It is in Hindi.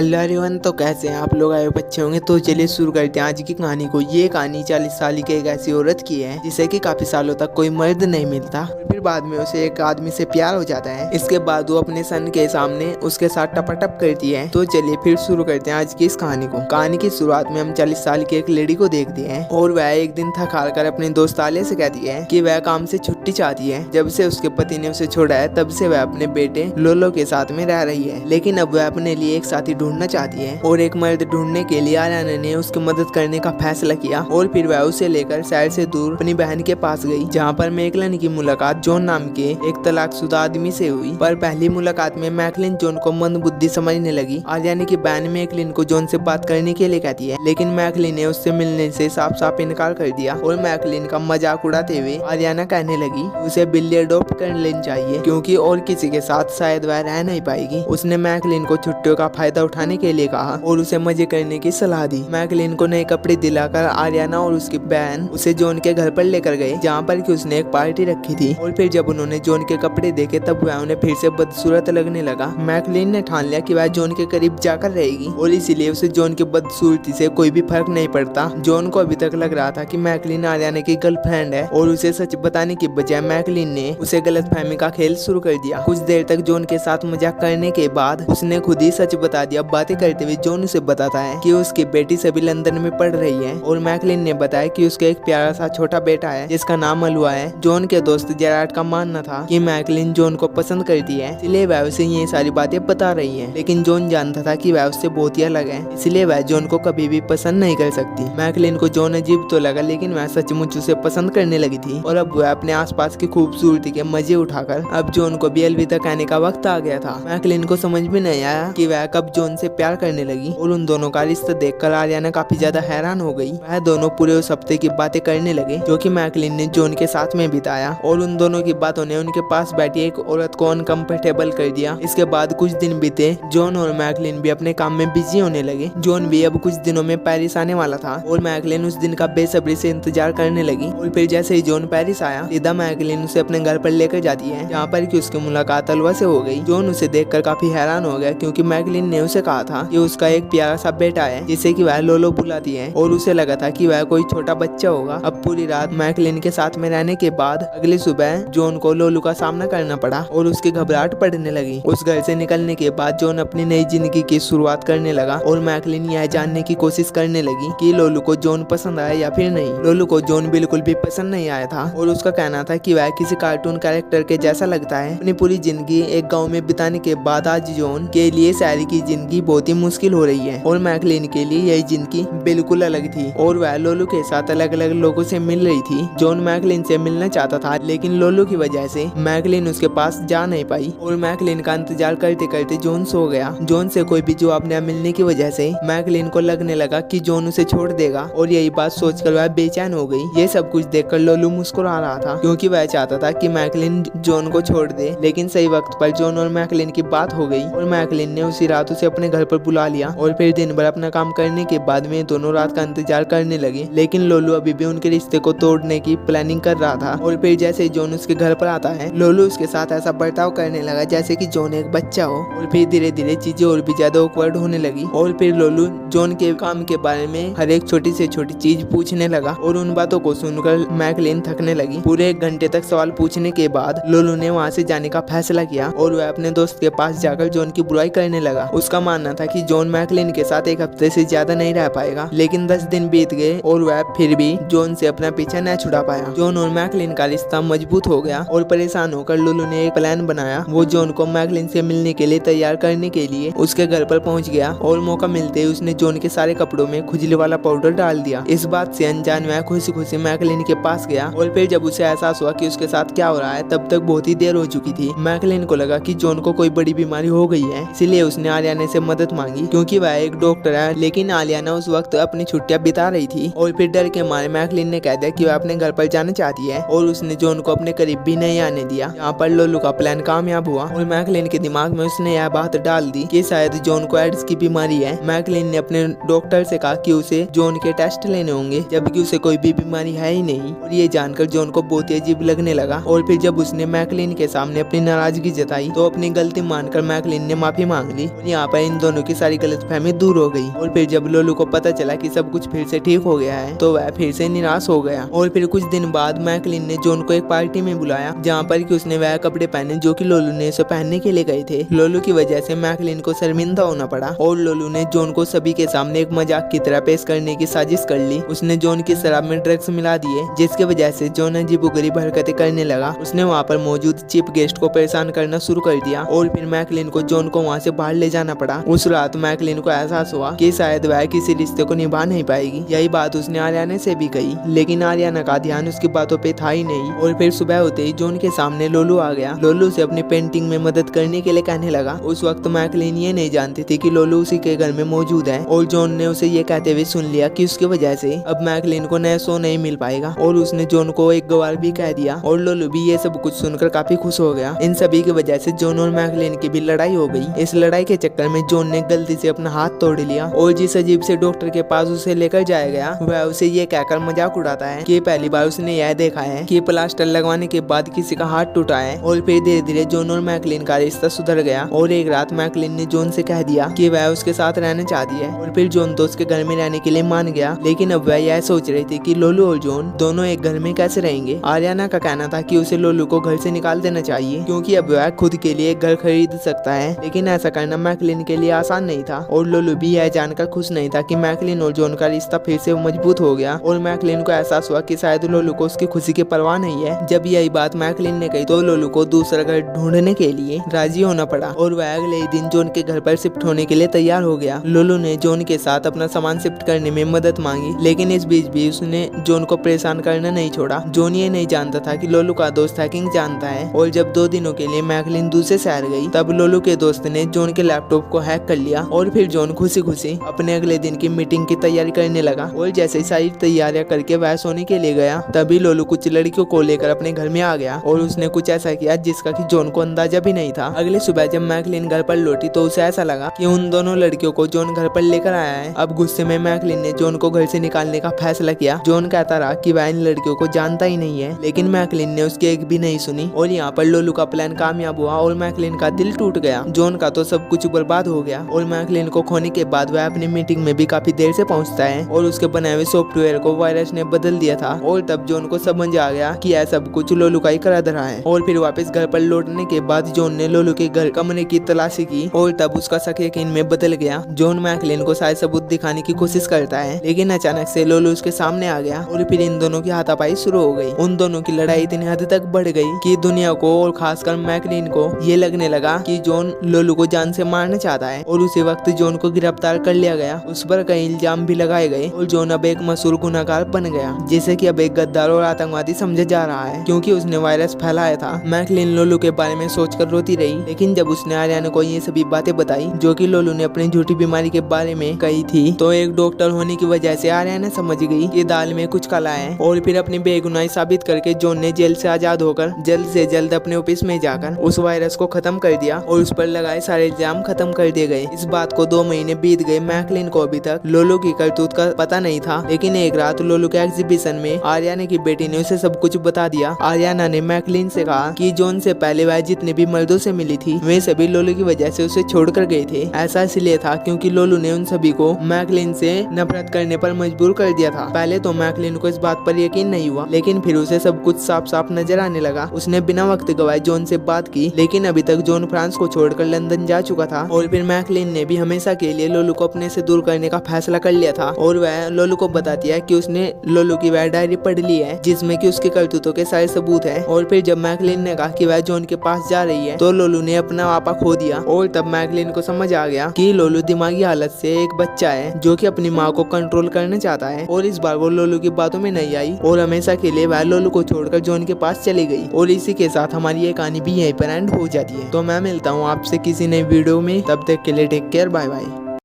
हेलो एवरीवन, तो कैसे हैं आप लोग? आए हो बच्चे होंगे। तो चलिए शुरू करते हैं आज की कहानी को। ये कहानी 40 साल की एक ऐसी औरत की है जिसे कि काफी सालों तक कोई मर्द नहीं मिलता, फिर बाद में उसे एक आदमी से प्यार हो जाता है। इसके बाद वो अपने सन के सामने उसके साथ टपाटप करती है। तो चलिए फिर शुरू करते हैं आज की इस कहानी को। कहानी की शुरुआत में हम 40 साल की एक लेडी को देखते हैं और वह एक दिन थक हार कर अपने दोस्त आलिया से कहती है कि वह काम से छुट्टी चाहती है। जब से उसके पति ने उसे छोड़ा है तब से वह अपने बेटे लोलो के साथ में रह रही है, लेकिन अब वह अपने लिए एक साथी ढूंढना चाहती है और एक मर्द ढूंढने के लिए आलिया ने उसकी मदद करने का फैसला किया और फिर वह उसे लेकर शहर से दूर अपनी बहन के पास गई, जहाँ पर मैकलिन की मुलाकात जॉन नाम के एक तलाकशुदा आदमी से हुई। पर पहली मुलाकात में मैकलिन जॉन को मंदबुद्धि समझने लगी। आलिया की बहन मैकलिन को जॉन से बात करने के लिए कहती है, लेकिन मैकलिन ने उससे मिलने से साफ साफ इनकार कर दिया और मैकलिन का मजाक उड़ाते हुए आलिया कहने लगी उसे बिल्ली अडॉप्ट कर लेनी चाहिए क्योंकि और किसी के साथ शायद वह रह नहीं पाएगी। उसने मैकलिन को छुट्टियों का फायदा उठाने के लिए कहा और उसे मजे करने की सलाह दी। मैकलिन को नए कपड़े दिलाकर आर्याना और उसकी बहन उसे जॉन के घर पर लेकर गए, जहाँ पर कि उसने एक पार्टी रखी थी। और फिर जब उन्होंने जॉन के कपड़े देखे तब वह उन्हें फिर से बदसूरत लगने लगा। मैकलिन ने ठान लिया कि वह जॉन के करीब जाकर रहेगी और इसीलिए उसे जॉन की बदसूरती से कोई भी फर्क नहीं पड़ता। जॉन को अभी तक लग रहा था कि मैकलिन आर्याना की गर्लफ्रेंड है और उसे सच बताने की बजाय मैकलिन ने उसे गलतफहमी का खेल शुरू कर दिया। कुछ देर तक जॉन के साथ मजाक करने के बाद उसने खुद ही सच बता दिया। बातें करते हुए जॉन उसे बताता है कि उसकी बेटी सभी लंदन में पढ़ रही है और मैकलिन ने बताया कि उसका एक प्यारा सा छोटा बेटा है जिसका नाम अलुआ है। जॉन के दोस्त जेरार्ड का मानना था कि मैकलिन जॉन को पसंद करती है, इसलिए वह उसे ये सारी बातें बता रही है, लेकिन जॉन जानता था कि वह उससे बहुत ही अलग है, इसलिए वह जॉन को कभी भी पसंद नहीं कर सकती। मैकलिन को जॉन अजीब तो लगा, लेकिन वह सचमुच उसे पसंद करने लगी थी और अब वह अपने आसपास की खूबसूरती के मजे उठाकर अब जॉन को भी अलविदा कहने का वक्त आ गया था। मैकलिन को समझ में नहीं आया कि वह कब जॉन से प्यार करने लगी और उन दोनों का रिश्ता देखकर आर्याना काफी ज्यादा हैरान हो गई। वह दोनों पूरे उस हफ्ते की बातें करने लगे जो कि मैकलिन ने जॉन के साथ में बिताया और उन दोनों की बातों ने उनके पास बैठी एक औरत को अनकंफर्टेबल कर दिया। इसके बाद कुछ दिन बीते। जॉन और मैकलिन भी अपने काम में बिजी होने लगे। जॉन भी अब कुछ दिनों में पेरिस आने वाला था और मैकलिन उस दिन का बेसब्री से इंतजार करने लगी। और फिर जैसे ही जॉन पेरिस आया सीधा मैकलिन उसे अपने घर पर लेकर जाती है, जहाँ पर कि उसकी मुलाकात अलवा से हो गई। जॉन उसे देखकर काफी हैरान हो गया क्योंकि मैकलिन ने उसे कहा था कि उसका एक प्यारा सा बेटा है जिसे कि वह लोलो बुलाती है और उसे लगा था कि वह कोई छोटा बच्चा होगा। अब पूरी रात मैकलिन के साथ में रहने के बाद अगली सुबह जॉन को लोलू का सामना करना पड़ा और उसकी घबराहट बढ़ने लगी। उस घर से निकलने के बाद जॉन अपनी नई जिंदगी की शुरुआत करने लगा और मैकलिन यह जानने की कोशिश करने लगी कि लोलू को जॉन पसंद आया या फिर नहीं। लोलू को जॉन बिल्कुल भी पसंद नहीं आया था और उसका कहना था कि वह किसी कार्टून कैरेक्टर के जैसा लगता है। अपनी पूरी जिंदगी एक गाँव में बिताने के बाद आज जॉन के लिए शहर की जिंदगी बहुत ही मुश्किल हो रही है और मैकलिन के लिए यही जिंदगी बिल्कुल अलग थी और वह लोलू के साथ अलग अलग लोगों से मिल रही थी। जॉन मैकलिन से मिलना चाहता था, लेकिन लोलू की वजह से मैकलिन उसके पास जा नहीं पाई और मैकलिन का इंतजार करते करते जॉन सो गया। जॉन से कोई भी जवाब न मिलने की वजह से मैकलिन को लगने लगा कि जॉन उसे छोड़ देगा और यही बात सोचकर वह बेचैन हो गई। ये सब कुछ देखकर लोलू मुस्कुरा रहा था क्योंकि वह चाहता था कि मैकलिन जॉन को छोड़ दे, लेकिन सही वक्त पर जॉन और मैकलिन की बात हो गई और मैकलिन ने उसी रात उसे अपने घर पर बुला लिया और फिर दिन भर अपना काम करने के बाद में दोनों रात का इंतजार करने लगे। लेकिन लोलू अभी भी उनके रिश्ते को तोड़ने की प्लानिंग कर रहा था और फिर जैसे ही जॉन उसके घर पर आता है लोलू उसके साथ ऐसा बर्ताव करने लगा जैसे कि जॉन एक बच्चा हो और फिर धीरे धीरे चीजें और भी ज्यादा ऑकवर्ड होने लगी और फिर लोलू जॉन के काम के बारे में हर एक छोटी से छोटी चीज पूछने लगा और उन बातों को सुनकर मैकलिन थकने लगी। पूरे 1 घंटे तक सवाल पूछने के बाद लोलू ने वहाँ से जाने का फैसला किया और वह अपने दोस्त के पास जाकर जॉन की बुराई करने लगा। उसका मानना था कि जॉन मैकलिन के साथ 1 हफ्ते से ज्यादा नहीं रह पाएगा, लेकिन 10 दिन बीत गए और वह फिर भी जॉन से अपना पीछा न छुड़ा पाया। जॉन और मैकलिन का रिश्ता मजबूत हो गया और परेशान होकर लोलू ने एक प्लान बनाया। वो जॉन को मैकलिन से मिलने के लिए तैयार करने के लिए उसके घर पर पहुंच गया और मौका मिलते ही उसने जॉन के सारे कपड़ों में खुजली वाला पाउडर डाल दिया। इस बात से अनजान वह खुशी खुशी मैकलिन के पास गया और फिर जब उसे एहसास हुआ कि उसके साथ क्या हो रहा है तब तक बहुत ही देर हो चुकी थी। मैकलिन को लगा कि जॉन को कोई बड़ी बीमारी हो गई है, इसीलिए उसने आर्याना से मदद मांगी क्योंकि वह एक डॉक्टर है, लेकिन आर्याना उस वक्त अपनी छुट्टियां बिता रही थी और फिर डर के मारे मैकलिन ने कह दिया कि वह अपने घर पर जाना चाहती है और उसने जॉन को अपने करीब भी नहीं आने दिया। यहाँ पर लोलू का प्लान कामयाब हुआ और मैकलिन के दिमाग में उसने यह बात डाल दी कि शायद जॉन को एड्स की बीमारी है। मैकलिन ने अपने डॉक्टर से कहा कि उसे जॉन के टेस्ट लेने होंगे, जबकि उसे कोई भी बीमारी है ही नहीं और ये जानकर जॉन को बहुत ही अजीब लगने लगा। और फिर जब उसने मैकलिन के सामने अपनी नाराजगी जताई तो अपनी गलती मानकर मैकलिन ने माफी मांग ली और यहाँ पर इन दोनों की सारी गलतफहमी दूर हो गई। और फिर जब लोलू को पता चला कि सब कुछ फिर से ठीक हो गया है तो वह फिर से निराश हो गया। और फिर कुछ दिन बाद मैकलिन ने जॉन को एक पार्टी में बुलाया जहाँ पर कि उसने वह कपड़े पहने जो कि लोलू ने उसे पहनने के लिए गए थे। लोलू की वजह से मैकलिन को शर्मिंदा होना पड़ा और लोलू ने जॉन को सभी के सामने एक मजाक की तरह पेश करने की साजिश कर ली। उसने जॉन की शराब में ड्रग्स मिला दिए जिसकी वजह से जॉन अजीबोगरीब हरकतें करने लगा। उसने वहाँ पर मौजूद चीफ गेस्ट को परेशान करना शुरू कर दिया और फिर मैकलिन को जॉन को वहाँ से बाहर ले जाना पड़ा। उस रात मैकलिन को एहसास हुआ कि शायद वह किसी रिश्ते को निभा नहीं पाएगी। यही बात उसने आर्याना से भी कही, लेकिन आर्याना का ध्यान उसकी बातों पे था ही नहीं। और फिर सुबह होते ही जॉन के सामने लोलू आ गया। लोलू से अपनी पेंटिंग में मदद करने के लिए कहने लगा। उस वक्त मैकलिन ये नहीं जानती थी कि लोलू उसी के घर में मौजूद है और जॉन ने उसे ये कहते हुए सुन लिया कि उसकी वजह से अब मैकलिन को नया शो नहीं मिल पाएगा और उसने जॉन को एक गवार भी कह दिया। और लोलू भी ये सब कुछ सुनकर काफी खुश हो गया। इन सभी की वजह से जॉन और मैकलिन की भी लड़ाई हो गई। इस लड़ाई के चक्कर में जॉन ने गलती से अपना हाथ तोड़ लिया और जिस अजीब से डॉक्टर के पास उसे लेकर जाया गया वह उसे ये कहकर मजाक उड़ाता है कि पहली बार उसने यह देखा है कि प्लास्टर लगवाने के बाद किसी का हाथ टूटा है। और फिर धीरे धीरे जॉन और मैकलिन का रिश्ता सुधर गया और एक रात मैकलिन ने जॉन से कह दिया कि वह उसके साथ रहना चाहती है। और फिर जॉन तो उसके घर में रहने के लिए मान गया, लेकिन अब वह यह सोच रही थी कि लोलू और जॉन दोनों एक घर में कैसे रहेंगे। आर्याना का कहना था कि उसे लोलू को घर से निकाल देना चाहिए क्योंकि अब वह खुद के लिए एक घर खरीद सकता है, लेकिन ऐसा करना मैकलिन के लिए आसान नहीं था। और लोलू भी यह जानकर खुश नहीं था कि मैकलिन और जॉन का रिश्ता फिर से मजबूत हो गया। और मैकलिन को एहसास हुआ कि शायद लोलू को उसकी खुशी की परवाह नहीं है। जब यही बात मैकलिन ने कही तो लोलू को दूसरा घर ढूंढने के लिए राजी होना पड़ा और वह अगले ही दिन जॉन के घर पर शिफ्ट होने के लिए तैयार हो गया। लोलू ने जॉन के साथ अपना सामान शिफ्ट करने में मदद मांगी, लेकिन इस बीच भी उसने जॉन को परेशान करना नहीं छोड़ा। जॉन ये नहीं जानता था कि लोलू का दोस्त हैकिंग जानता है। और जब 2 दिनों के लिए मैकलिन दूसरे शहर गई तब लोलू के दोस्त ने जॉन के लैपटॉप को हैक कर लिया और फिर जॉन खुशी खुशी अपने अगले दिन की मीटिंग की तैयारी करने लगा। और जैसे ही सारी तैयारियां करके वह सोने के लिए गया तभी लोलू कुछ लड़कियों को लेकर अपने घर में आ गया और उसने कुछ ऐसा किया जिसका कि जॉन को अंदाजा भी नहीं था। अगले सुबह जब मैकलिन घर पर लौटी तो उसे ऐसा लगा कि उन दोनों लड़कियों को जॉन घर पर लेकर आया है। अब गुस्से में मैकलिन ने जॉन को घर से निकालने का फैसला किया। जॉन कहता रहा कि वह इन लड़कियों को जानता ही नहीं है, लेकिन मैकलिन ने उसकी एक भी नहीं सुनी। और यहाँ पर लोलू का प्लान कामयाब हुआ और मैकलिन का दिल टूट गया। जॉन का तो सब कुछ बर्बाद हो गया और मैकलिन को खोने के बाद वह अपनी मीटिंग में भी काफी देर से पहुंचता है और उसके बनाए हुए सॉफ्टवेयर को वायरस ने बदल दिया था। और तब जॉन को समझ आ गया कि यह सब कुछ लोलू का ही करा धरा है। और फिर वापस घर पर लौटने के बाद जॉन ने लोलू के घर कमरे की तलाशी की और तब उसका शक यकीन में बदल गया। जॉन मैकलिन को शायद सबूत दिखाने की कोशिश करता है, लेकिन अचानक से लोलू उसके सामने आ गया और फिर इन दोनों की हाथापाई शुरू हो गई। उन दोनों की लड़ाई इतनी हद तक बढ़ गई कि दुनिया को और खासकर मैकलिन को ये लगने लगा कि जॉन लोलू को जान से मारना चाहता है। और उसी वक्त जॉन को गिरफ्तार कर लिया गया। उस पर कई इल्जाम भी लगाए गए और जॉन अब एक मशहूर गुनाहगार बन गया, जिसे कि अब एक गद्दार और आतंकवादी समझा जा रहा है क्योंकि उसने वायरस फैलाया था। मैकलिन लोलू के बारे में सोचकर रोती रही, लेकिन जब उसने आर्याना को ये सभी बातें बताई जो कि लोलू ने अपनी झूठी बीमारी के बारे में कही थी तो एक डॉक्टर होने की वजह से आर्याना समझ गई कि दाल में कुछ काला है। और फिर अपनी बेगुनाही साबित करके जॉन ने जेल से आजाद होकर जल्द से जल्द अपने ऑफिस में जाकर उस वायरस को खत्म कर दिया और उस पर लगाए सारे इल्जाम खत्म कर दिए गए। इस बात को 2 महीने बीत गए। मैकलिन को अभी तक लोलू की करतूत का पता नहीं था, लेकिन एक रात लोलू के एग्जीबिशन में आर्याना की बेटी ने उसे सब कुछ बता दिया। आर्याना ने मैकलिन से कहा कि जॉन से पहले वह जितने भी मर्दों से मिली थी वे सभी लोलू की वजह से उसे छोड़कर गए थे। ऐसा इसलिए था क्योंकि लोलू ने उन सभी को मैकलिन से नफरत करने पर मजबूर कर दिया था। पहले तो मैकलिन को इस बात पर यकीन नहीं हुआ, लेकिन फिर उसे सब कुछ साफ साफ नजर आने लगा। उसने बिना वक्त गवाए जॉन से बात की, लेकिन अभी तक जॉन फ्रांस को छोड़कर लंदन जा चुका था। और फिर मैकलिन ने भी हमेशा के लिए लोलू को अपने से दूर करने का फैसला कर लिया था। और वह लोलू को बताती है कि उसने लोलू की वह डायरी पढ़ ली है जिसमें कि उसके करतूतों के सारे सबूत है। और फिर जब मैकलिन ने कहा कि वह जॉन के पास जा रही है तो लोलू ने अपना आपा खो दिया। और तब मैकलिन को समझ आ गया कि लोलू दिमागी हालत से एक बच्चा है जो कि अपनी माँ को कंट्रोल करना चाहता है। और इस बार वो लोलू की बातों में नहीं आई और हमेशा के लिए वह लोलू को छोड़कर जॉन के पास चली गई। और इसी के साथ हमारी ये कहानी भी यहीं पर एंड हो जाती है। तो मैं मिलता हूँ आपसे किसी नई वीडियो में, तब तक के लिए टेक केयर, बाय बाय।